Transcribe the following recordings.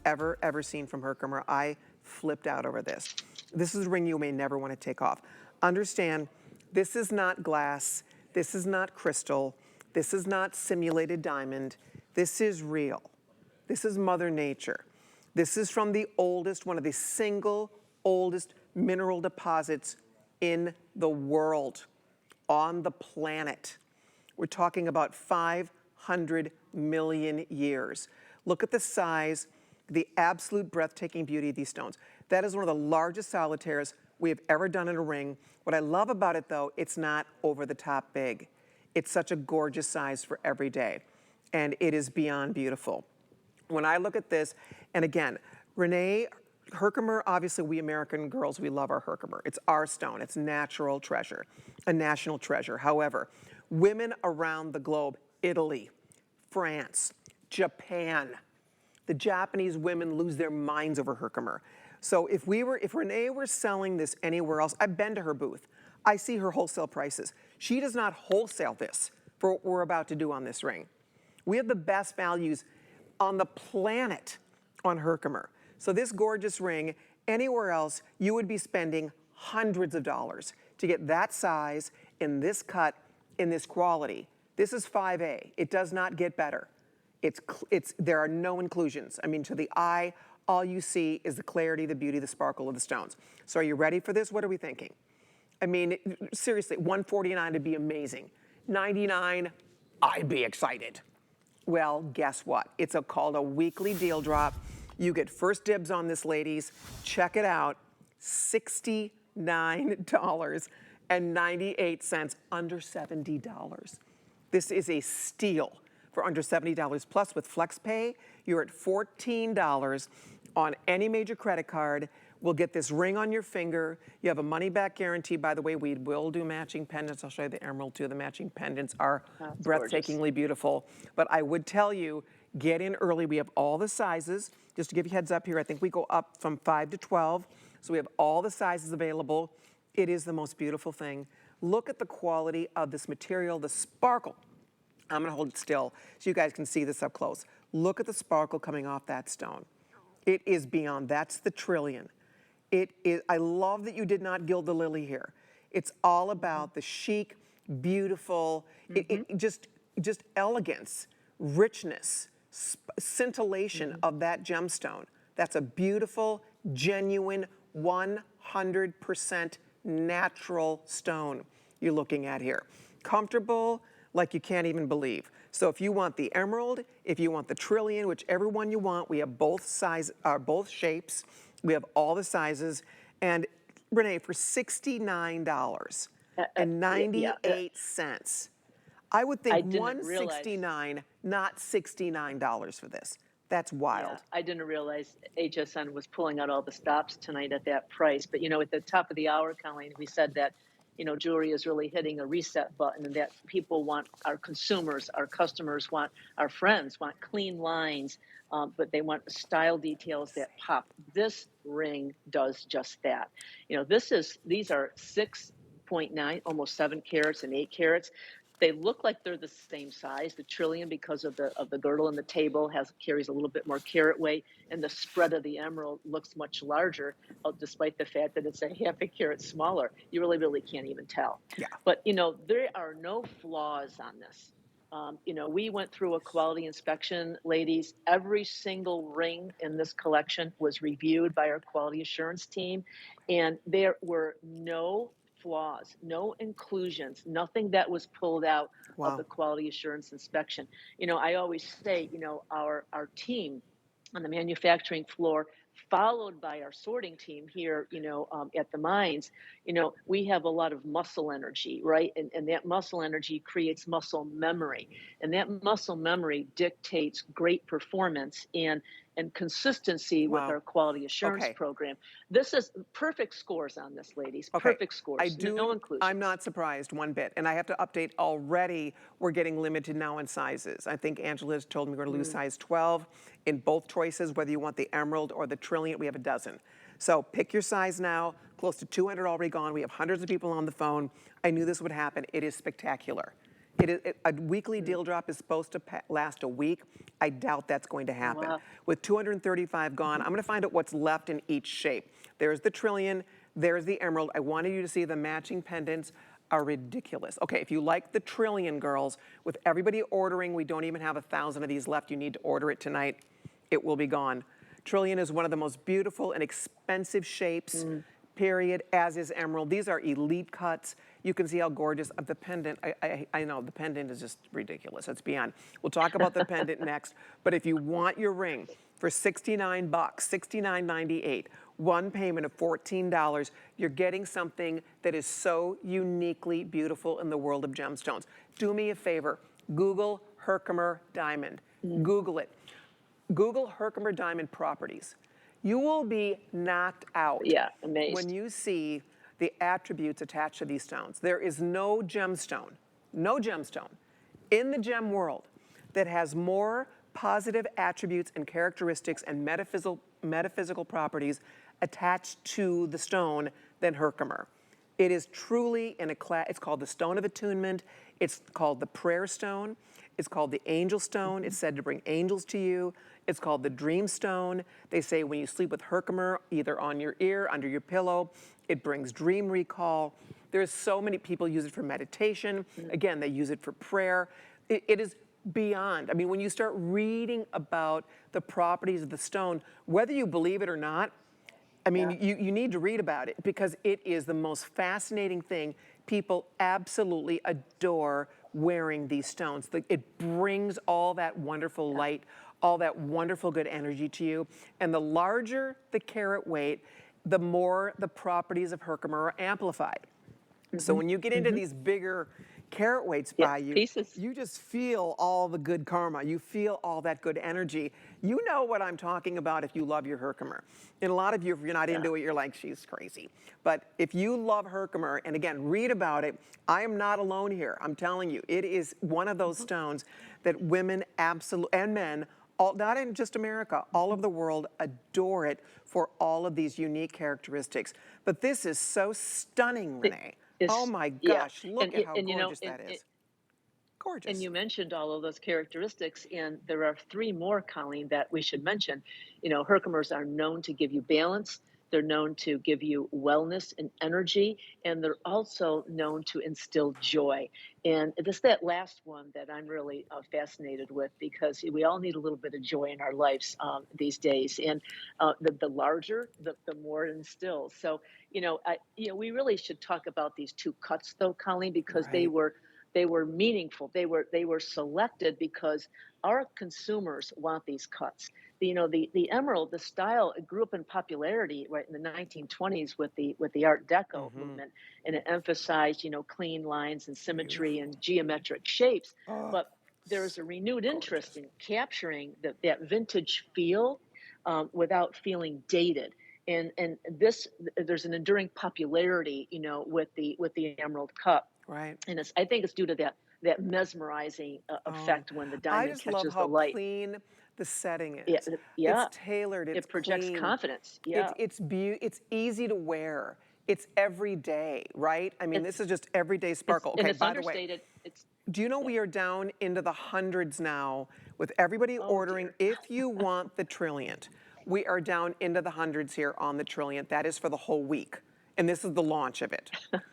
ever seen from Herkimer. I flipped out over this. This is a ring you may never want to take off. Understand, this is not glass. This is not crystal. This is not simulated diamond. This is real. This is Mother Nature. This is from the oldest, one of the single oldest mineral deposits in the world, on the planet. We're talking about 500 million years. Look at the size, the absolute breathtaking beauty of these stones. That is one of the largest solitaires we have ever done in a ring. What I love about it though, it's not over the top big. It's such a gorgeous size for every day. And it is beyond beautiful. When I look at this, and again, Renee, Herkimer, obviously we American girls, we love our Herkimer. It's our stone, it's natural treasure, a national treasure. However, women around the globe, Italy, France, Japan, the Japanese women lose their minds over Herkimer. So if Renee were selling this anywhere else, I've been to her booth. I see her wholesale prices. She does not wholesale this for what we're about to do on this ring. We have the best values on the planet on Herkimer. So this gorgeous ring, anywhere else, you would be spending hundreds of dollars to get that size, in this cut, in this quality. This is 5A. It does not get better. There are no inclusions. I mean, to the eye, all you see is the clarity, the beauty, the sparkle of the stones. So are you ready for this? What are we thinking? I mean, seriously, $149 would be amazing. $99, I'd be excited. Well, guess what? It's called a weekly deal drop. You get first dibs on this, ladies. Check it out, $69.98, under $70. This is a steal for under $70. Plus, with FlexPay, you're at $14 on any major credit card. We'll get this ring on your finger. You have a money-back guarantee. By the way, we will do matching pendants. I'll show you the emerald too. The matching pendants are breathtakingly beautiful. But I would tell you, get in early. We have all the sizes. Just to give you a heads up here, I think we go up from 5 to 12. So we have all the sizes available. It is the most beautiful thing. Look at the quality of this material, the sparkle. I'm gonna hold it still so you guys can see this up close. Look at the sparkle coming off that stone. It is beyond, that's the Trillion. It is, I love that you did not gild the lily here. It's all about the chic, beautiful, just elegance, richness, scintillation of that gemstone. That's a beautiful, genuine, 100% natural stone you're looking at here. Comfortable, like you can't even believe. So if you want the emerald, if you want the Trillion, whichever one you want, we have both shapes. We have all the sizes. And Renee, for $69.98, I would think $169, not $69 for this. That's wild. Yeah, I didn't realize HSN was pulling out all the stops tonight at that price. But, you know, at the top of the hour, Colleen, we said that, you know, jewelry is really hitting a reset button, and that people want, our consumers, our customers want, our friends want clean lines, but they want style details that pop. This ring does just that. You know, these are 6.9, almost 7 carats and 8 carats. They look like they're the same size. The Trillion, because of the girdle and the table, carries a little bit more carat weight, and the spread of the emerald looks much larger, despite the fact that it's a half a carat smaller. You really can't even tell. Yeah. But you know, there are no flaws on this. You know, we went through a quality inspection, ladies. Every single ring in this collection was reviewed by our quality assurance team, and there were no flaws, no inclusions, nothing that was pulled out of the quality assurance inspection. You know, I always say, you know, our team on the manufacturing floor, followed by our sorting team here, you know, at the mines, you know, we have a lot of muscle energy, right? And that muscle energy creates muscle memory. And that muscle memory dictates great performance and consistency with our quality assurance program. This is perfect scores on this, ladies. Perfect scores. No inclusions. I'm not surprised one bit. And I have to update already, we're getting limited now in sizes. I think Angela has told me we're gonna lose size 12 in both choices, whether you want the emerald or the Trillion, we have a dozen. So pick your size now, close to 200 already gone. We have hundreds of people on the phone. I knew this would happen. It is spectacular. A weekly deal drop is supposed to last a week. I doubt that's going to Oh, happen. wow. With 235 gone, I'm going to find out what's left in each shape. There's the Trillion, there's the Emerald. I wanted you to see the matching pendants are ridiculous. Okay, if you like the Trillion, girls, with everybody ordering, we don't even have 1,000 of these left. You need to order it tonight. It will be gone. Trillion is one of the most beautiful and expensive shapes, period, as is Emerald. These are elite cuts. You can see how gorgeous the pendant. I know the pendant is just ridiculous. It's beyond. We'll talk about the pendant next. But if you want your ring for 69 bucks, $69.98, one payment of $14, you're getting something that is so uniquely beautiful in the world of gemstones. Do me a favor. Google Herkimer diamond. Google it. Google Herkimer diamond properties. You will be knocked out Yeah, when amazed. you see the attributes attached to these stones. There is no gemstone in the gem world that has more positive attributes and characteristics and metaphysical properties attached to the stone than Herkimer. It is truly in a class. It's called the stone of attunement. It's called the prayer stone. It's called the angel stone. It's said to bring angels to you. It's called the dream stone. They say when you sleep with Herkimer, either on your ear, under your pillow, it brings dream recall. There's so many people use it for meditation. Again, they use it for prayer. It is beyond. I mean, when you start reading about the properties of the stone, whether you believe it or not, I mean, you need to read about it because it is the most fascinating thing. People absolutely adore wearing these stones. It brings all that wonderful light, all that wonderful good energy to you. And the larger the carat weight, the more the properties of Herkimer are amplified. So when you get into these bigger carat weights Yeah, by you, pieces. you just feel all the good karma. You feel all that good energy. You know what I'm talking about if you love your Herkimer. And a lot of you, if you're not Yeah. into it, you're like, she's crazy. But if you love Herkimer, and again, read about it, I am not alone here. I'm telling you, it is one of those stones that women absolutely, and men, all, not in just America, all over the world adore it for all of these unique characteristics. But this is so stunning, It Renee. Oh is, my yeah. gosh, look at how And you know, gorgeous that is. and Gorgeous. you mentioned all of those characteristics, and there are three more, Colleen, that we should mention. You know, Herkimers are known to give you balance. They're known to give you wellness and energy, and they're also known to instill joy. And it's that last one that I'm really fascinated with because we all need a little bit of joy in our lives these days. And the larger, the more it instills. So, we really should talk about these two cuts, though, Colleen, because Right. they were meaningful. They were selected because our consumers want these cuts. The emerald, the style, it grew up in popularity right in the 1920s with the Art Deco movement, and it emphasized clean lines and symmetry Beautiful. and geometric shapes. Oh, But there's a renewed interest gorgeous. in capturing that vintage feel without feeling dated. And this there's an enduring popularity, with the Emerald Cup, Right. and I think it's due to that mesmerizing Oh, effect when the I diamond just love catches the how light. clean the setting Yeah, is. It's yeah, tailored, it's it projects clean. confidence. Yeah, It's easy to wear. It's everyday, right? I mean, this it's is just everyday it's sparkle. and Okay, it's by the way, understated. It's do you know Yeah. we are down into the hundreds now with everybody Oh ordering? dear. If you want the Trilliant, we are down into the hundreds here on the Trilliant. That is for the whole week. And this is the launch of it.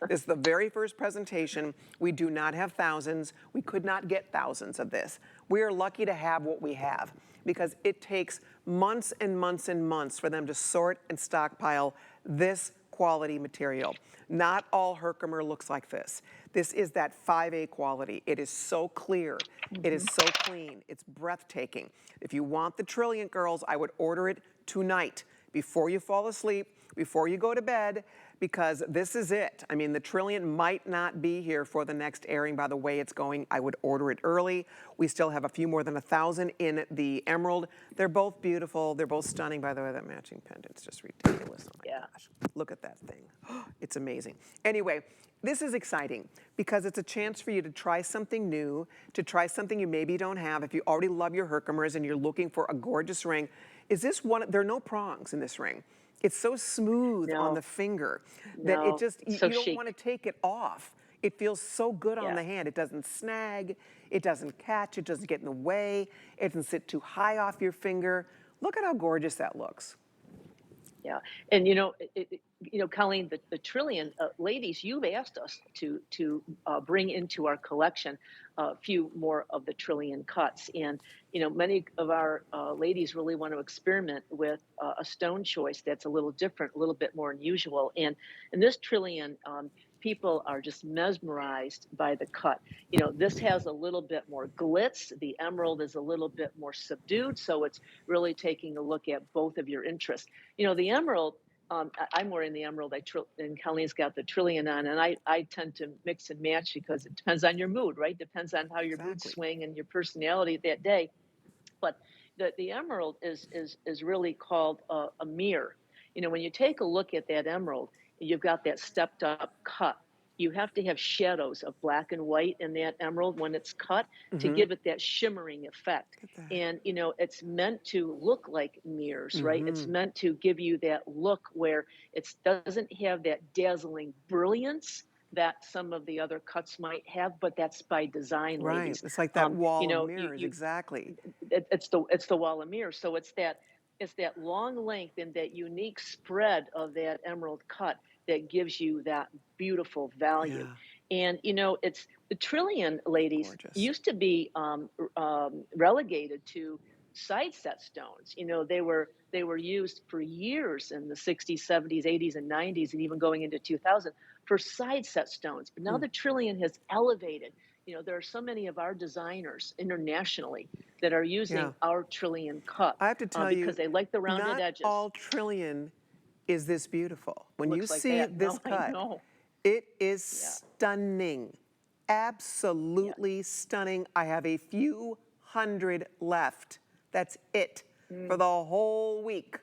This is the very first presentation. We do not have thousands. We could not get thousands of this. We are lucky to have what we have because it takes months and months and months for them to sort and stockpile this quality material. Not all Herkimer looks like this. This is that 5A quality. It is so clear. It is so clean. It's breathtaking. If you want the Trilliant, girls, I would order it tonight before you fall asleep, before you go to bed, because this is it. I mean, the Trilliant might not be here for the next airing by the way it's going. I would order it early. We still have a few more than 1,000 in the Emerald. They're both beautiful. They're both stunning. By the way, that matching pendant's just ridiculous. Oh my Yeah. gosh. Look at that thing. It's amazing. Anyway, this is exciting because it's a chance for you to try something new, to try something you maybe don't have. If you already love your Herkimers and you're looking for a gorgeous ring, is this one? There are no prongs in this ring. It's so smooth on the No, finger that it no, just, it's so you don't want chic. to take it off. It feels so good on Yeah. the hand. It doesn't snag, it doesn't catch, it doesn't get in the way, it doesn't sit too high off your finger. Look at how gorgeous that looks. Yeah, and Colleen, the Trillion ladies, you've asked us to bring into our collection a few more of the Trillion cuts, and many of our ladies really want to experiment with a stone choice that's a little different, a little bit more unusual, and in this Trillion. People are just mesmerized by the cut. This has a little bit more glitz. The emerald is a little bit more subdued. So it's really taking a look at both of your interests. The emerald, I'm wearing the emerald, and Colleen's got the Trillion on, and I tend to mix and match because it depends on your mood, right? Depends on how your mood Exactly. swing and your personality that day. But the emerald is really called a mirror. When you take a look at that emerald, you've got that stepped up cut. You have to have shadows of black and white in that emerald when it's cut to Mm-hmm. give it that shimmering effect. Look at that. And it's meant to look like mirrors, right? It's Mm-hmm. meant to give you that look where it doesn't have that dazzling brilliance that some of the other cuts might have, but that's by design, Right. ladies. It's like that You wall of know, you mirrors. you Exactly. it's the wall of mirrors. So it's that long length and that unique spread of that emerald cut that gives you that beautiful value. Yeah. And it's the Trillion ladies Gorgeous. used to be relegated to side set stones. They were used for years in the 60s, 70s, 80s, and 90s, and even going into 2000 for side set stones. But now Hmm. the Trillion has elevated. There are so many of our designers internationally that are Yeah. using our Trillion cut I have to tell because you, they like the rounded not edges. all Trillion is this beautiful. When you Looks like see that. this No, I cut, know. it is Yeah. stunning. Yeah. Absolutely stunning. I have a few hundred left. That's it for Mm, the whole week,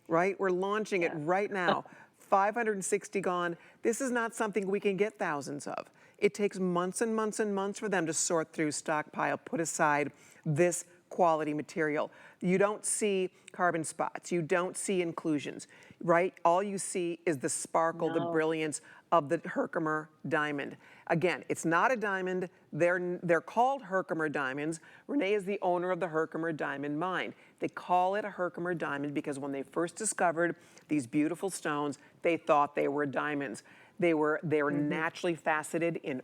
right? We're launching it yeah. right now. 560 gone. This is not something we can get thousands of. It takes months and months and months for them to sort through, stockpile, put aside this quality material. You don't see carbon spots. You don't see inclusions, right? All you see is the sparkle, the No. brilliance of the Herkimer diamond. Again, it's not a diamond. They're called Herkimer diamonds. Renee is the owner of the Herkimer diamond mine. They call it a Herkimer diamond because when they first discovered these beautiful stones, they thought they were diamonds. They were Hmm. naturally faceted in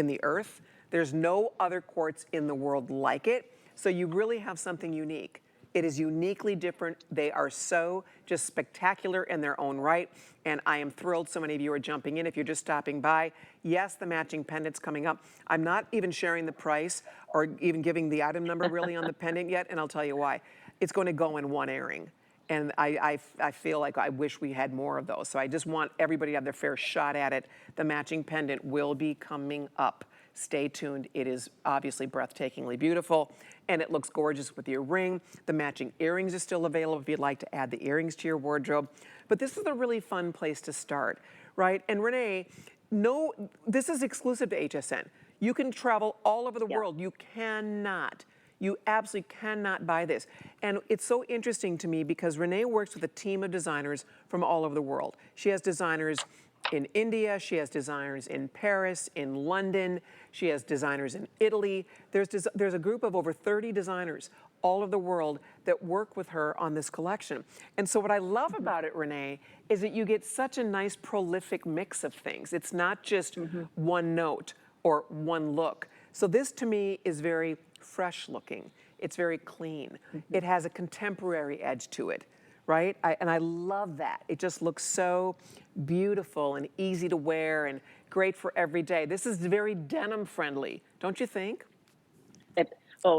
the earth. There's no other quartz in the world like it. So you really have something unique. It is uniquely different. They are so just spectacular in their own right. And I am thrilled so many of you are jumping in. If you're just stopping by, yes, the matching pendant's coming up. I'm not even sharing the price or even giving the item number really on the pendant yet. And I'll tell you why. It's going to go in one airing. And I feel like I wish we had more of those. So I just want everybody to have their fair shot at it. The matching pendant will be coming up. Stay tuned. It is obviously breathtakingly beautiful, and it looks gorgeous with your ring. The matching earrings are still available if you'd like to add the earrings to your wardrobe. But this is a really fun place to start, right? And Renee, no, this is exclusive to HSN. You can travel all over the Yeah. world. You absolutely cannot buy this. And it's so interesting to me because Renee works with a team of designers from all over the world. She has designers in India, she has designers in Paris, in London, she has designers in Italy. There's a group of over 30 designers all over the world that work with her on this collection. And so what I love Hmm. about it, Renee, is that you get such a nice prolific mix of things. It's not just Hmm. one note or one look. So this to me is very fresh looking. It's very clean. Hmm. It has a contemporary edge to it, right? And I love that. It just looks so beautiful and easy to wear and great for every day. This is very denim friendly, don't you think? It,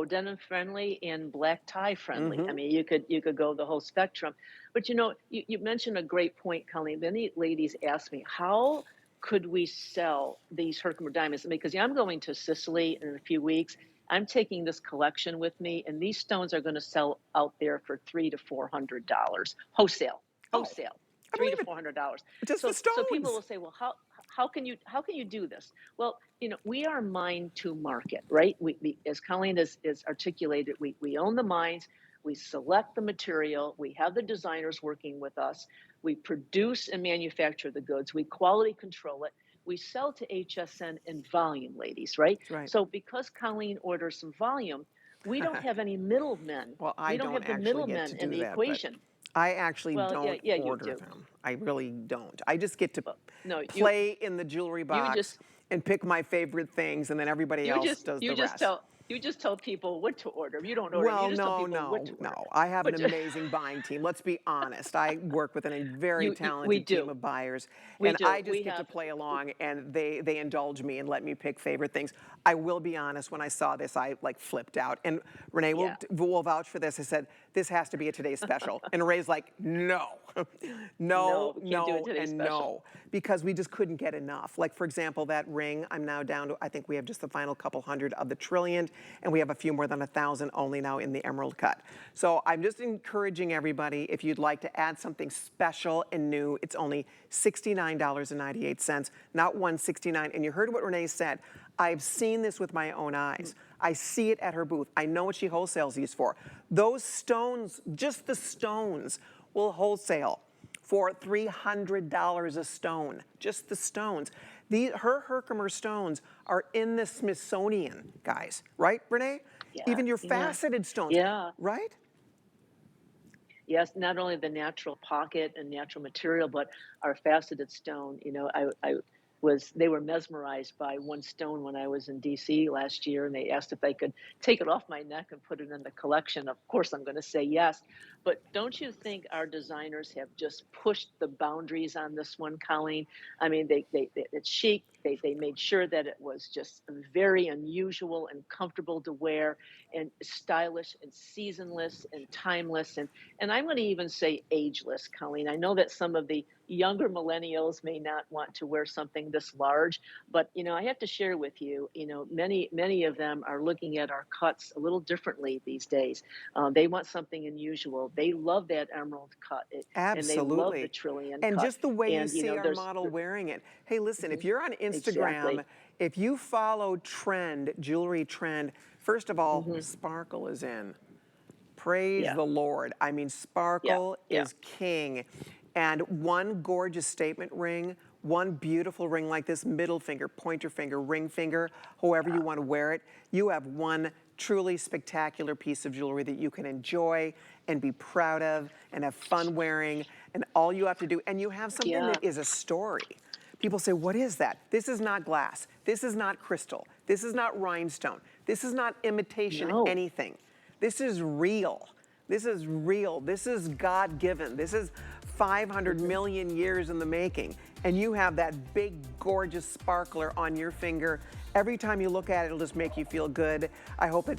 denim friendly and black tie friendly. I Mm-hmm. mean, you could go the whole spectrum. But you mentioned a great point, Colleen. Many ladies ask me, how could we sell these Herkimer diamonds? Because I'm going to Sicily in a few weeks. I'm taking this collection with me, and these stones are going to sell out there for $300 to $400 wholesale. Oh, Wholesale, I three to believe it. four hundred dollars. Just the So people stones. will say, well, how can you do this? Well, we are mine to market, right? We as Colleen is articulated, we own the mines, we select the material, we have the designers working with us, we produce and manufacture the goods, we quality control it, we sell to HSN in volume, ladies, right? That's right. So because Colleen orders some volume, we don't have any middlemen. Well, I We don't don't have the actually get middlemen to in do the that, but equation. I actually Well, yeah, don't yeah, you order do. them. I really don't. I just get to Well, no, play in the jewelry you box just and pick my favorite things, and then everybody else does the rest. you just tell people what to order. You don't order them. You Well, just tell no, people what no, to order. no. I have an What amazing buying team. Let's be honest. I work with a very we talented team do. of buyers, We and do. I just We get to have play along, and they indulge me and let me pick favorite things. I will be honest. When I saw this, I like flipped out. And Renee yeah. will vouch for this. I said this has to be a today's special, and Renee's like, no, No, no, we can't do it no, today and special. no, because we just couldn't get enough. Like for example, that ring. I'm now down to. I think we have just the final couple hundred of the Trilliant, and we have a few more than 1,000 only now in the Emeraldcut. So I'm just encouraging everybody, if you'd like to add something special and new, it's only $69.98, not $169. And you heard what Renee said. I've seen this with my own eyes. I see it at her booth. I know what she wholesales these for. Those stones, just the stones, will wholesale for $300 a stone, just the stones. Her Herkimer stones are in the Smithsonian, guys, right, Renee? Yeah. Even your Yeah. faceted stones, Yeah. right? Yes, not only the natural pocket and natural material, but our faceted stone. They were mesmerized by one stone when I was in DC last year, and they asked if they could take it off my neck and put it in the collection. Of course, I'm going to say yes. But don't you think our designers have just pushed the boundaries on this one, Colleen? I mean, it's chic. They made sure that it was just very unusual and comfortable to wear, and stylish and seasonless and timeless, and I'm going to even say ageless, Colleen. I know that some of the younger millennials may not want to wear something this large, but I have to share with you, many of them are looking at our cuts a little differently these days. They want something unusual. They love that emerald cut, and they love the Absolutely. trillion And cut. just the way you And see our there's model wearing it. Hey, listen, if mhm, you're on Instagram, exactly. if you follow trend, jewelry trend, first of all, Hmm. sparkle is in. Praise Yeah, the Lord. I mean, yeah, sparkle yeah, is king. And one gorgeous statement ring, one beautiful ring like this, middle finger, pointer finger, ring finger, however you yeah, want to wear it, you have one truly spectacular piece of jewelry that you can enjoy and be proud of and have fun wearing. And all you have to do, and you have something yeah. that is a story. People say, what is that? This is not glass. This is not crystal. This is not rhinestone. This is not imitation No. anything. This is real. This is real. This is God-given. This is 500 Hmm. million years in the making. And you have that big, gorgeous sparkler on your finger. Every time you look at it, it'll just make you feel good. I hope it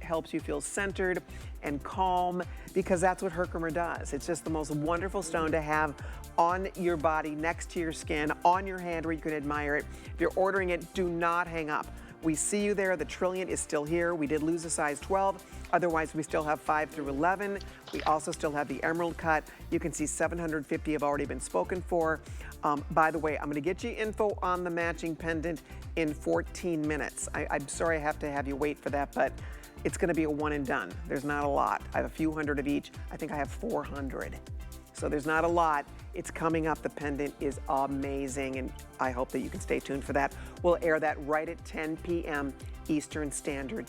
helps you feel centered and calm, because that's what Herkimer does. It's just the most wonderful stone to have on your body, next to your skin, on your hand where you can admire it. If you're ordering it, do not hang up. We see you there. The Trilliant is still here. We did lose a size 12. Otherwise, we still have 5 through 11. We also still have the Emeraldcut. You can see 750 have already been spoken for. By the way, I'm going to get you info on the matching pendant in 14 minutes. I'm sorry I have to have you wait for that, but it's going to be a one and done. There's not a lot. I have a few hundred of each. I think I have 400. So there's not a lot. It's coming up. The pendant is amazing, and I hope that you can stay tuned for that. We'll air that right at 10 p.m. Eastern Standard